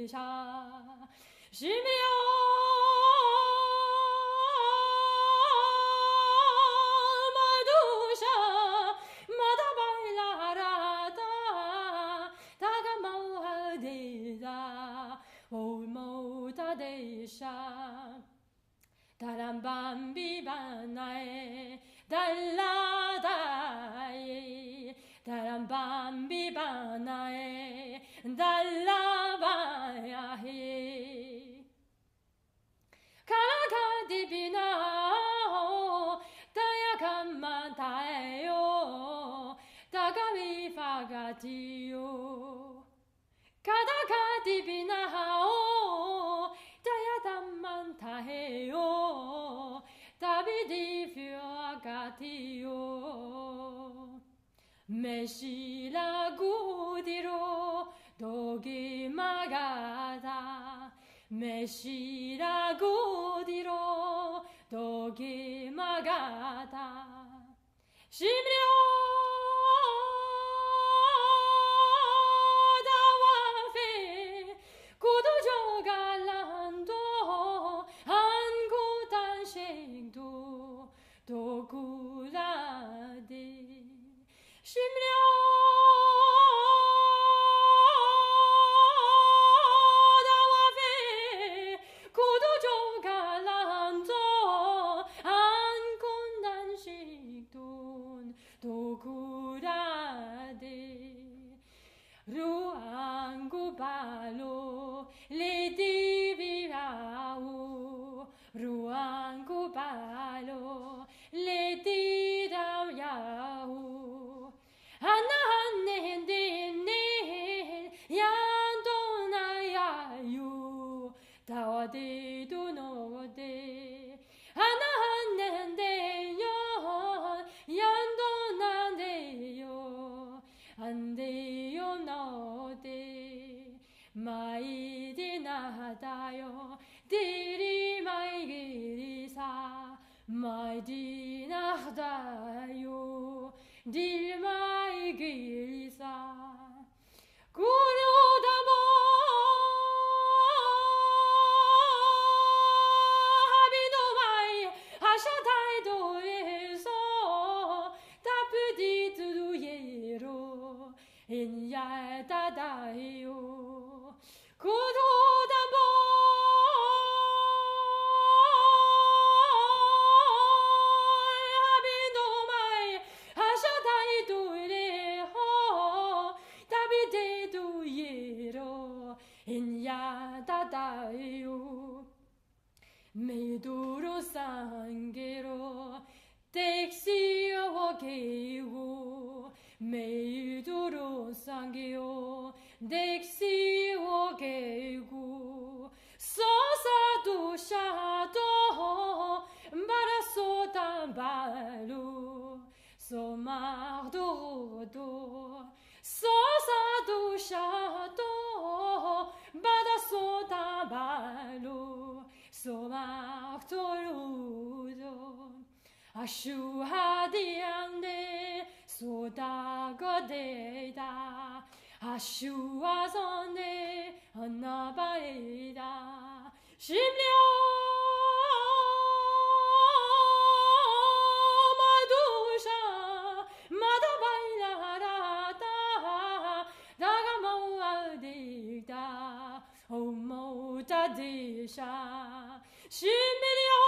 Sha Shimio Madusha Madabaila Rata Tagamau Hadida O Mota Desha Tarambambi Banae Dalladai Tarambambi Banae Dallabayahi Karaga Dibina Tayakamantayo Tagami Fagatio Kadaka Dibina Tayatamantayo Tabidi Fiagatio Meshila Gudiro Dogi Magada Meshila Gudiro Dogi Magada Shimrio Dawafe Kudojo Galando Angutan Shengdu Dokulade Shimrio Dawafe Kudojo Galando Angutan Shengdu Dokulade Ruangu balo le divirau Ruangu balo le dirau yau Anahane yandona yayu Tawade dunode Anahane yon yandona deyo Andeyo no de mai di nadayo diri mai girisa mai di nadayo diri mai girisa Guru damo habino mai hashatai doreso tapudi tuduyero Inya dadayo Kudo damo Habino mai Hashatai duire ho Tabide duyero Inya dadayo Meduro sangero Texi awakeu Meiduro sangyo dexi ogegu sosa du shato baraso tambalu somardo do sosa du shato baraso tambalu somardo Ashu hadiande sodagodeda Ashu azone anabaida Shimlyo madusha madabaila rata Dagamau adida omo tadisha Shimlyo